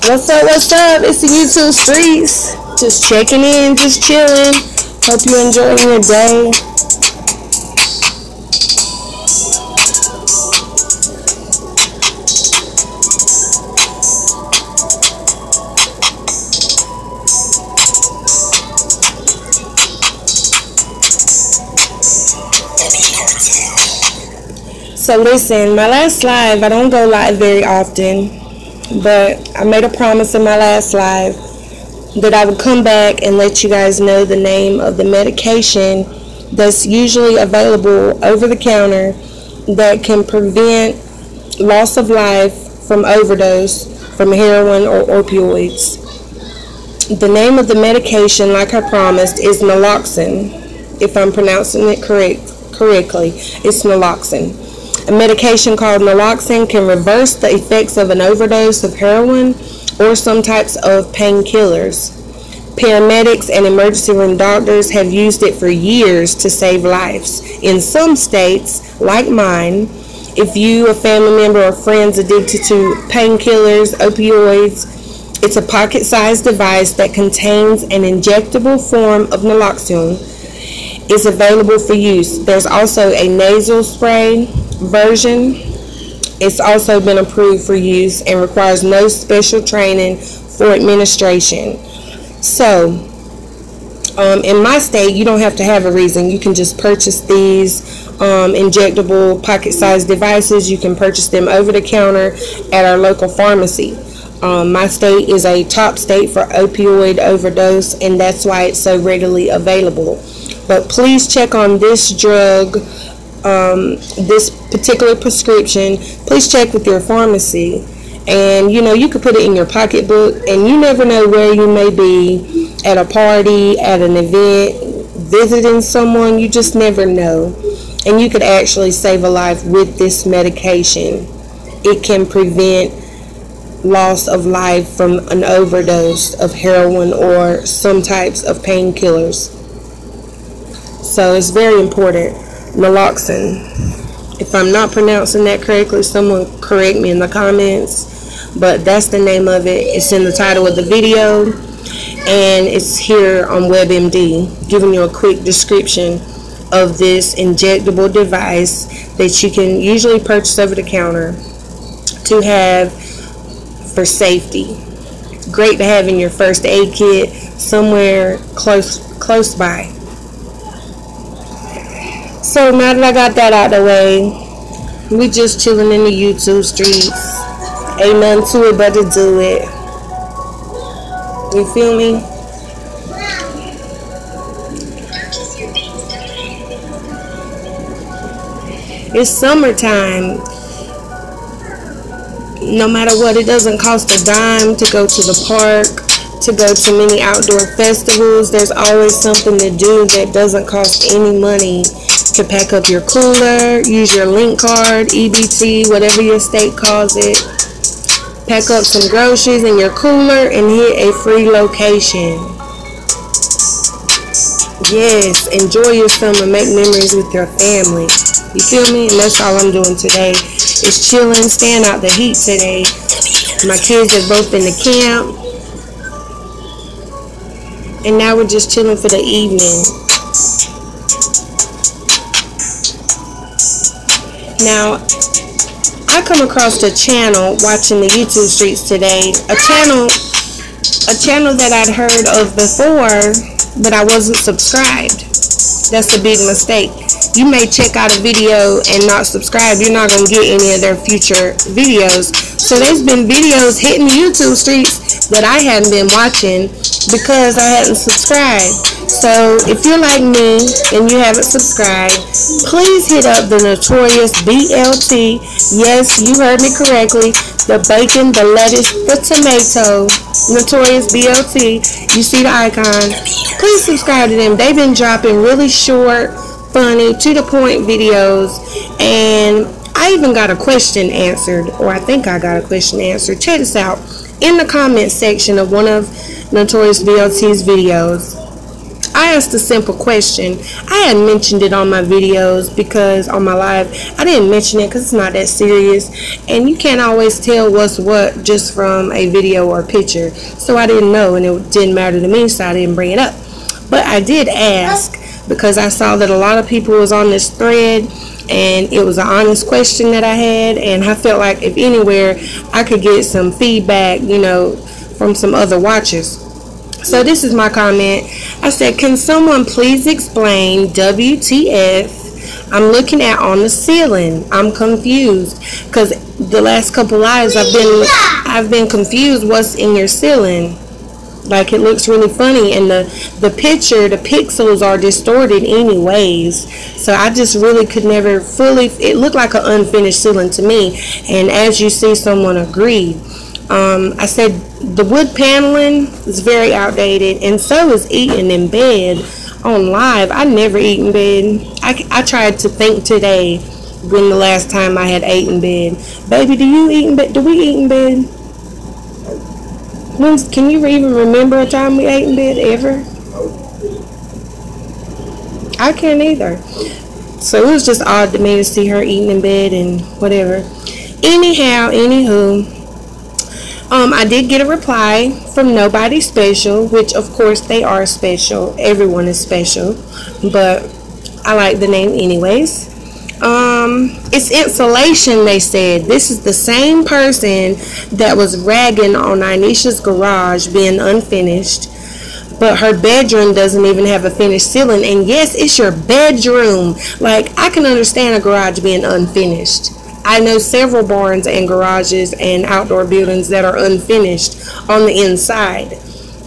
What's up, what's up? It's the YouTube streets. Just checking in, just chilling. Hope you're enjoying your day. So listen, my last live, I don't go live very often, but I made a promise in my last live that I would come back and let you guys know the name of the medication that's usually available over the counter that can prevent loss of life from overdose from heroin or opioids. The name of the medication, like I promised, is Naloxone. If I'm pronouncing it correctly, it's Naloxone. A medication called Naloxone can reverse the effects of an overdose of heroin or some types of painkillers. Paramedics and emergency room doctors have used it for years to save lives. In some states, like mine, if you, a family member, or friends addicted to painkillers, opioids, it's a pocket-sized device that contains an injectable form of naloxone. Is available for use. There's also a nasal spray version. It's also been approved for use and requires no special training for administration. So, in my state, you don't have to have a reason. You can just purchase these injectable pocket-sized devices. You can purchase them over the counter at our local pharmacy. My state is a top state for opioid overdose, and that's why it's so readily available. But please check on this drug, this particular prescription. Please check with your pharmacy. And, you could put it in your pocketbook, and you never know where you may be, at a party, at an event, visiting someone. You just never know. And you could actually save a life with this medication. It can prevent loss of life from an overdose of heroin or some types of painkillers. So it's very important. Naloxone. If I'm not pronouncing that correctly, someone correct me in the comments. But that's the name of it. It's in the title of the video. And it's here on WebMD, giving you a quick description of this injectable device that you can usually purchase over the counter to have for safety. Great to have in your first aid kit somewhere close by. So now that I got that out of the way, we just chilling in the YouTube streets. Ain't nothing to it but to do it. You feel me? It's summertime. No matter what, it doesn't cost a dime to go to the park, to go to many outdoor festivals. There's always something to do that doesn't cost any money. To pack up your cooler, use your link card, EBT, whatever your state calls it. Pack up some groceries in your cooler and hit a free location. Yes, enjoy your summer, make memories with your family. You feel me? And that's all I'm doing today. Is chilling, staying out the heat today. My kids have both been to camp. And now we're just chilling for the evening. Now, I come across a channel watching the YouTube streets today. A channel that I'd heard of before, but I wasn't subscribed. That's a big mistake. You may check out a video and not subscribe. You're not going to get any of their future videos. So there's been videos hitting the YouTube streets that I hadn't been watching because I hadn't subscribed. So if you're like me and you haven't subscribed, please hit up the Notorious BLT. Yes, you heard me correctly. The bacon, the lettuce, the tomato, Notorious BLT. You see the icon. Please subscribe to them. They've been dropping really short, funny, to the point videos. And I even got a question answered, or I think I got a question answered. Check this out. In the comment section of one of Notorious BLT's videos, I asked a simple question. I had mentioned it on my videos because on my live, I didn't mention it because it's not that serious. And you can't always tell what's what just from a video or a picture. So I didn't know, and it didn't matter to me, so I didn't bring it up. But I did ask because I saw that a lot of people was on this thread, and it was an honest question that I had, and I felt like if anywhere I could get some feedback, you know, from some other watchers. So this is my comment. I said, can someone please explain WTF I'm looking at on the ceiling? I'm confused because the last couple lives I've been confused what's in your ceiling. Like, it looks really funny, and the picture, the pixels are distorted anyways. So I just really could never fully, it looked like an unfinished ceiling to me. And as you see, someone agreed. I said the wood paneling is very outdated, and so is eating in bed on live. I never eat in bed. I tried to think today when the last time I had ate in bed. Baby, do you eat in bed? Do we eat in bed? Can you even remember a time we ate in bed ever? I can't either. So it was just odd to me to see her eating in bed and whatever. Anyhow, anywho, I did get a reply from Nobody Special, which of course they are special. Everyone is special, but I like the name anyways. It's insulation, they said. This is the same person that was ragging on Inisha's garage being unfinished, but her bedroom doesn't even have a finished ceiling. And yes, it's your bedroom. Like, I can understand a garage being unfinished. I know several barns and garages and outdoor buildings that are unfinished on the inside.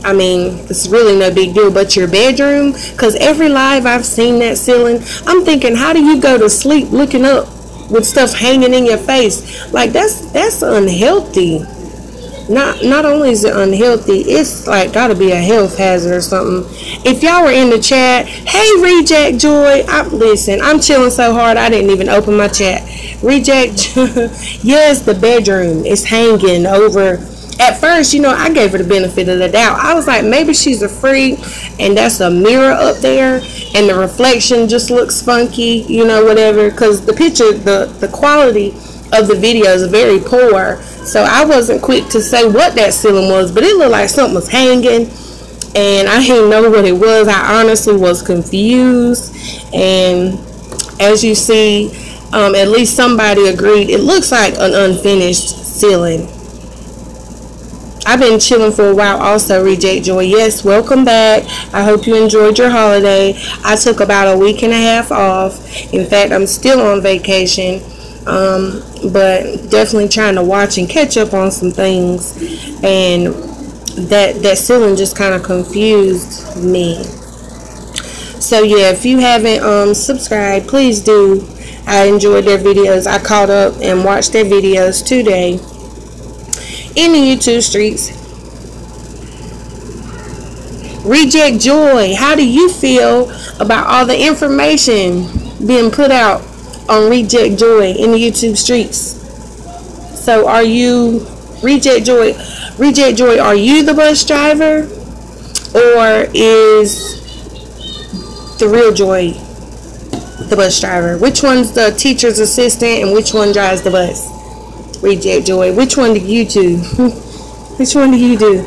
I mean, it's really no big deal, but your bedroom, because every live I've seen that ceiling, I'm thinking, how do you go to sleep looking up with stuff hanging in your face? Like, that's unhealthy. Not only is it unhealthy, it's like gotta be a health hazard or something. If y'all were in the chat, hey Reject Joy, listen, I'm chilling so hard I didn't even open my chat. Reject, yes, the bedroom is hanging over. At first, you know, I gave her the benefit of the doubt. I was like, maybe she's a freak and that's a mirror up there and the reflection just looks funky, you know, whatever. Because the picture, the quality of the video is very poor. So I wasn't quick to say what that ceiling was, but it looked like something was hanging and I didn't know what it was. I honestly was confused. And as you see, at least somebody agreed. It looks like an unfinished ceiling. I've been chilling for a while also, Reject Joy. Yes, welcome back. I hope you enjoyed your holiday. I took about a week and a half off. In fact, I'm still on vacation, but definitely trying to watch and catch up on some things. And that ceiling just kind of confused me. So yeah, if you haven't subscribed, please do. I enjoyed their videos. I caught up and watched their videos today in the YouTube streets. Reject Joy, how do you feel about all the information being put out on Reject Joy in the YouTube streets? So are you Reject Joy, are you the bus driver, or is the real Joy the bus driver? Which one's the teacher's assistant and which one drives the bus? Reject Joy, which one do you do? Which one do you do?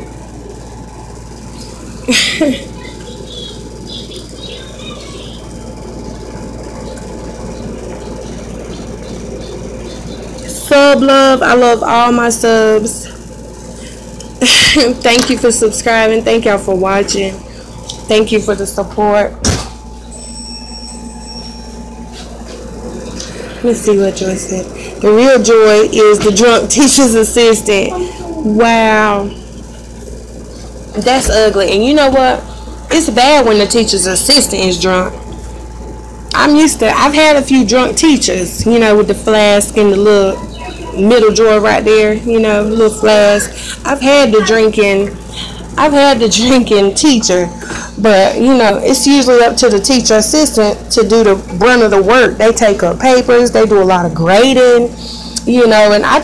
Sub love, I love all my subs. Thank you for subscribing. Thank y'all for watching. Thank you for the support. Let's see what Joy said. The real Joy is the drunk teacher's assistant. Wow. That's ugly. And you know what? It's bad when the teacher's assistant is drunk. I've had a few drunk teachers, you know, with the flask and the little middle drawer right there, you know, little flask. I've had the drinking teacher, but you know, it's usually up to the teacher assistant to do the brunt of the work. They take up papers, they do a lot of grading, you know, and I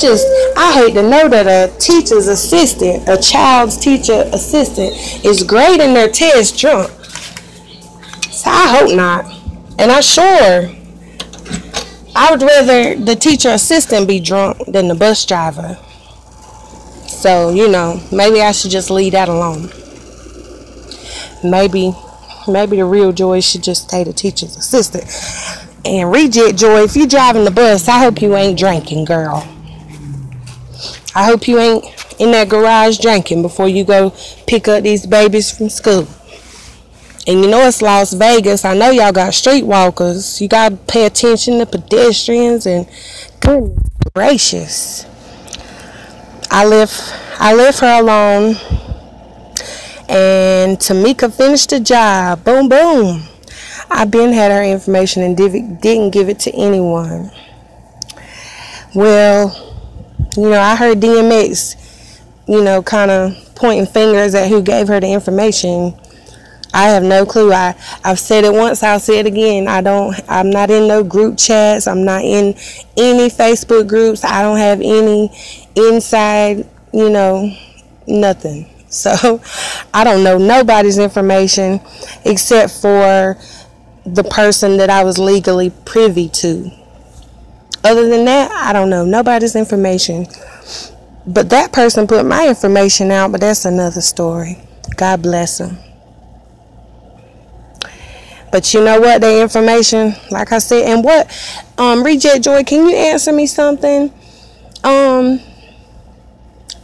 hate to know that a teacher's assistant, a child's teacher assistant, is grading their test drunk. So I hope not. And I would rather the teacher assistant be drunk than the bus driver. So, maybe I should just leave that alone. Maybe the real Joy should just stay the teacher's assistant. And Reject Joy, if you're driving the bus, I hope you ain't drinking, girl. I hope you ain't in that garage drinking before you go pick up these babies from school. And it's Las Vegas. I know y'all got streetwalkers. You got to pay attention to pedestrians, and goodness gracious. I left her alone, and Tamika finished the job. Boom, boom. I been had her information and didn't give it to anyone. Well, I heard DMX, kind of pointing fingers at who gave her the information. I have no clue. I've said it once, I'll say it again. I'm not in no group chats. I'm not in any Facebook groups. I don't have any inside, nothing. So I don't know nobody's information except for the person that I was legally privy to. Other than that, I don't know nobody's information. But that person put my information out, but that's another story. God bless them. But you know what? Their information, like I said, and what, Reject Joy, can you answer me something?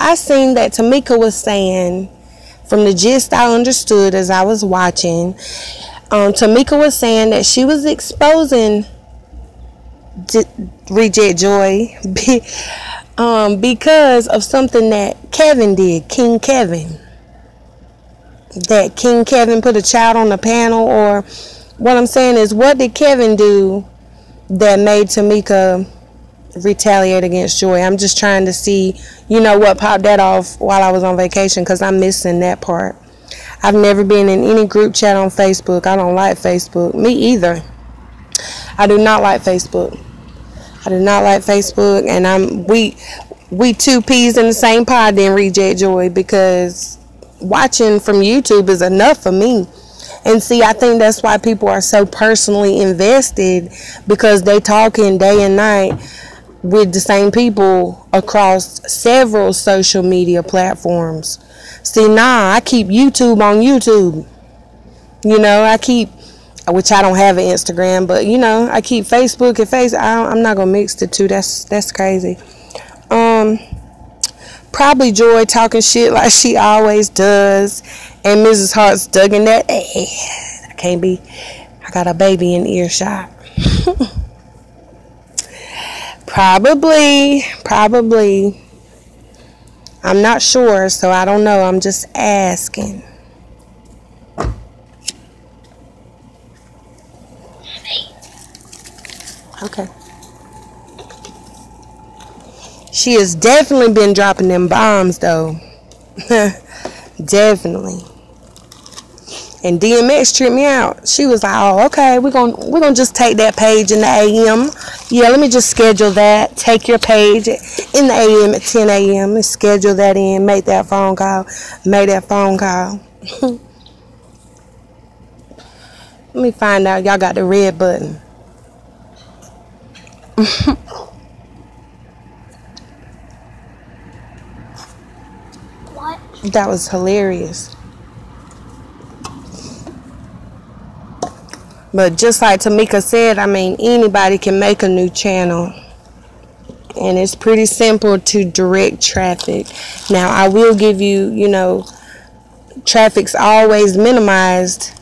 I seen that Tamika was saying, from the gist I understood as I was watching, Tamika was saying that she was exposing Reject Joy because of something that Kevin did, King Kevin. That King Kevin put a child on the panel, or what I'm saying is, what did Kevin do that made Tamika retaliate against Joy? I'm just trying to see, what popped that off while I was on vacation, because I'm missing that part. I've never been in any group chat on Facebook. I don't like Facebook. Me either. I do not like Facebook. And we two peas in the same pod then, Reject Joy, because watching from YouTube is enough for me. And see, I think that's why people are so personally invested, because they talking day and night with the same people across several social media platforms. See, I keep YouTube on YouTube. Which I don't have an Instagram, but I keep Facebook and I'm not gonna mix the two. That's crazy. Probably Joy talking shit like she always does, and Mrs. Hart's dug in that. I got a baby in earshot. Probably. I'm not sure, so I don't know. I'm just asking. Okay. She has definitely been dropping them bombs, though. Definitely. And DMX tripped me out. She was like, "Oh, okay, we're gonna just take that page in the AM. Yeah, let me just schedule that. Take your page in the AM at 10 a.m. and schedule that in. Make that phone call. Let me find out. Y'all got the red button. What? That was hilarious. But just like Tamika said, anybody can make a new channel. And it's pretty simple to direct traffic. Now, I will give you, traffic's always minimized.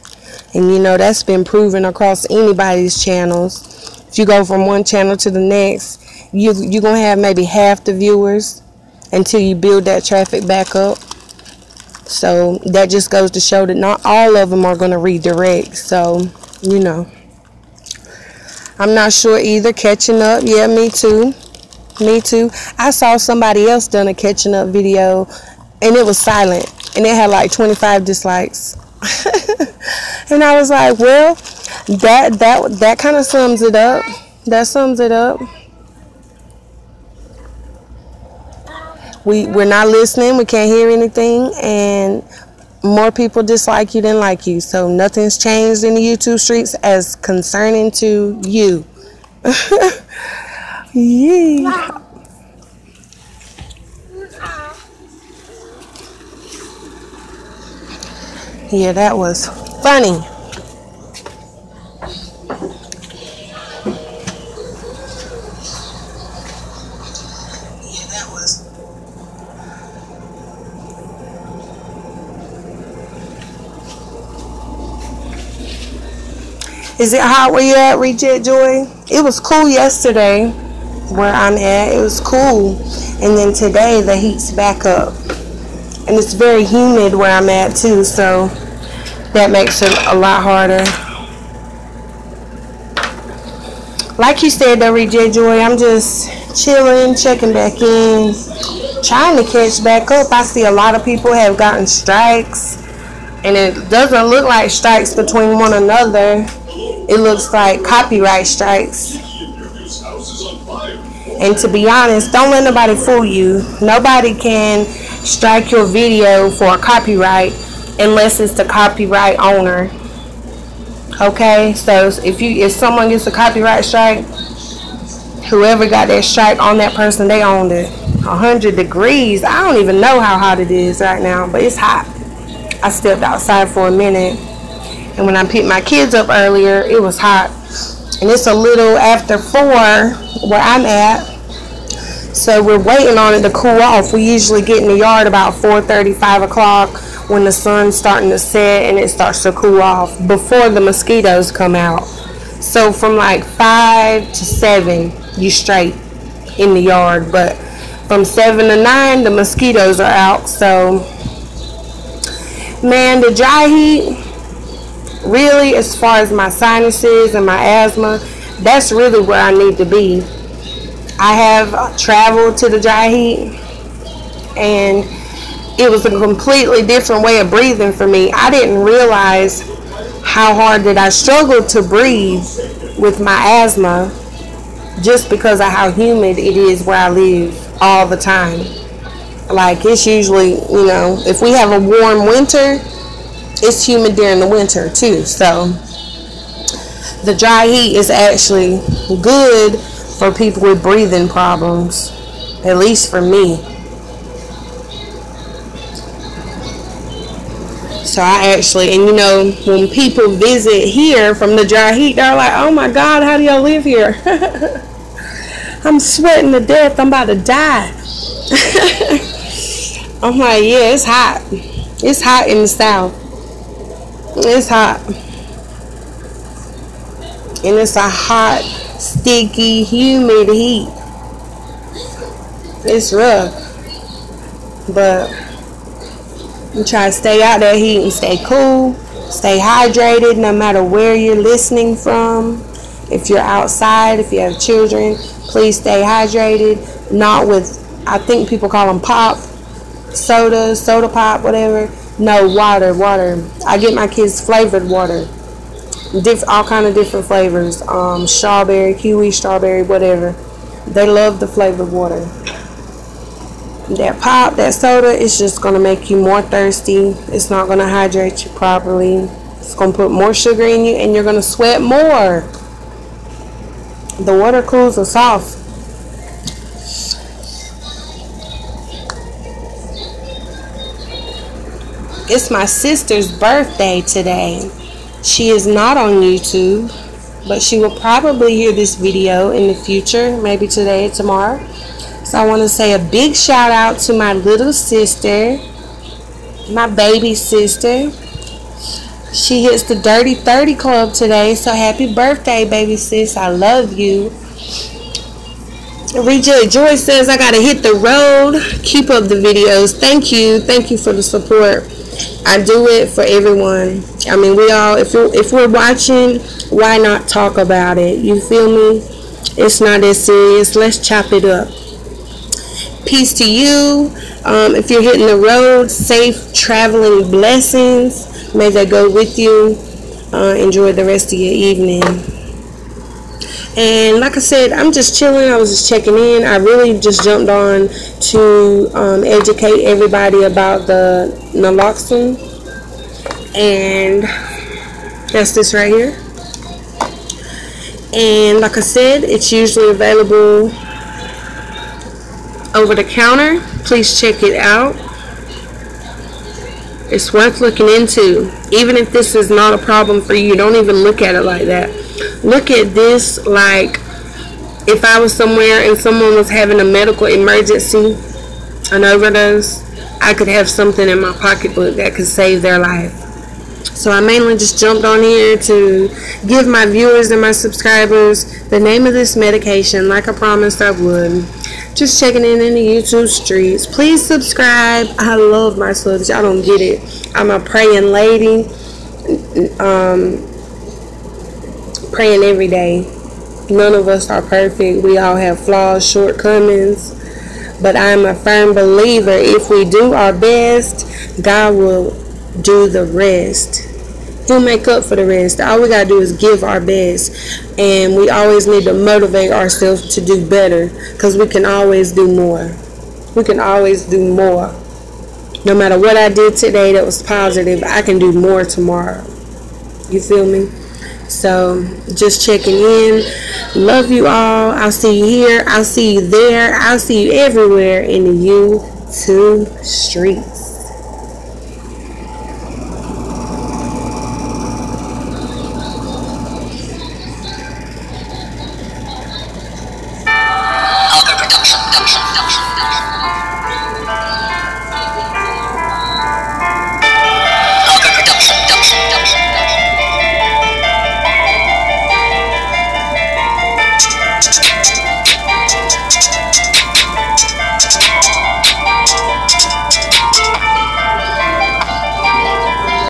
And, that's been proven across anybody's channels. If you go from one channel to the next, you're going to have maybe half the viewers until you build that traffic back up. So that just goes to show that not all of them are going to redirect. So, I'm not sure either. Catching up. Yeah, me too. I saw somebody else done a catching up video, and it was silent, and it had like 25 dislikes. And I was like, well, that kind of sums it up. That sums it up. We're not listening. We can't hear anything, and more people dislike you than like you. So nothing's changed in the YouTube streets as concerning to you. Yeah. Yeah, that was funny. Is it hot where you at, Reject Joy? It was cool yesterday where I'm at. It was cool. And then today the heat's back up. And it's very humid where I'm at too, so that makes it a lot harder. Like you said though, Reject Joy, I'm just chilling, checking back in, trying to catch back up. I see a lot of people have gotten strikes, and it doesn't look like strikes between one another. It looks like copyright strikes. And to be honest, don't let nobody fool you. Nobody can strike your video for a copyright unless it's the copyright owner. Okay, so if someone gets a copyright strike, whoever got that strike on that person, they owned it. 100 degrees. I don't even know how hot it is right now, but it's hot. I stepped outside for a minute, and when I picked my kids up earlier, it was hot. And it's a little after 4 where I'm at, so we're waiting on it to cool off. We usually get in the yard about 4:30, 5 o'clock when the sun's starting to set and it starts to cool off before the mosquitoes come out. So from like 5 to 7, you straight in the yard, but from 7 to 9, the mosquitoes are out. So, man, the dry heat, really, as far as my sinuses and my asthma, that's really where I need to be. I have traveled to the dry heat, and it was a completely different way of breathing for me. I didn't realize how hard that I struggled to breathe with my asthma just because of how humid it is where I live all the time. Like, it's usually, if we have a warm winter, it's humid during the winter too. So the dry heat is actually good for people with breathing problems, at least for me. So I actually, and when people visit here from the dry heat, they're like, oh my God, how do y'all live here? I'm sweating to death. I'm about to die. I'm like, yeah, it's hot. It's hot in the South. It's hot. And it's a hot, sticky, humid heat. It's rough. But you try to stay out that heat and stay cool. Stay hydrated no matter where you're listening from. If you're outside, if you have children, please stay hydrated. Not with, I think people call them pop, soda pop, whatever. No, water. I get my kids flavored water. All kind of different flavors. Strawberry, kiwi, strawberry, whatever. They love the flavored water. That pop, that soda, is just going to make you more thirsty. It's not going to hydrate you properly. It's going to put more sugar in you, and you're going to sweat more. The water cools us off. It's my sister's birthday today. She is not on YouTube, but she will probably hear this video in the future, maybe today or tomorrow. So I want to say a big shout out to my little sister, my baby sister. She hits the Dirty 30 Club today, so happy birthday, baby sis. I love you. Reject Joy says, I gotta hit the road. Keep up the videos. Thank you for the support. I do it for everyone. I mean, we all, if we're watching, why not talk about it? You feel me? It's not that serious. Let's chop it up. Peace to you. If you're hitting the road, safe traveling blessings. May they go with you. Enjoy the rest of your evening. And like I said, I'm just chilling. I was just checking in. I really just jumped on to educate everybody about the Naloxone. And that's this right here. And like I said, it's usually available over the counter. Please check it out. It's worth looking into. Even if this is not a problem for you, don't even look at it like that. Look at this like if I was somewhere and someone was having a medical emergency, an overdose, I could have something in my pocketbook that could save their life. So I mainly just jumped on here to give my viewers and my subscribers the name of this medication like I promised I would. Just checking in the YouTube streets. Please subscribe. I love my subs. Y'all don't get it. I'm a praying lady. Praying every day. None of us are perfect. We all have flaws, shortcomings. But I'm a firm believer if we do our best, God will do the rest. He'll make up for the rest. All we gotta do is give our best. And we always need to motivate ourselves to do better, because we can always do more. We can always do more. No matter what I did today that was positive, I can do more tomorrow. You feel me? So just checking in. Love you all. I'll see you here. I'll see you there. I'll see you everywhere in the YouTube streets.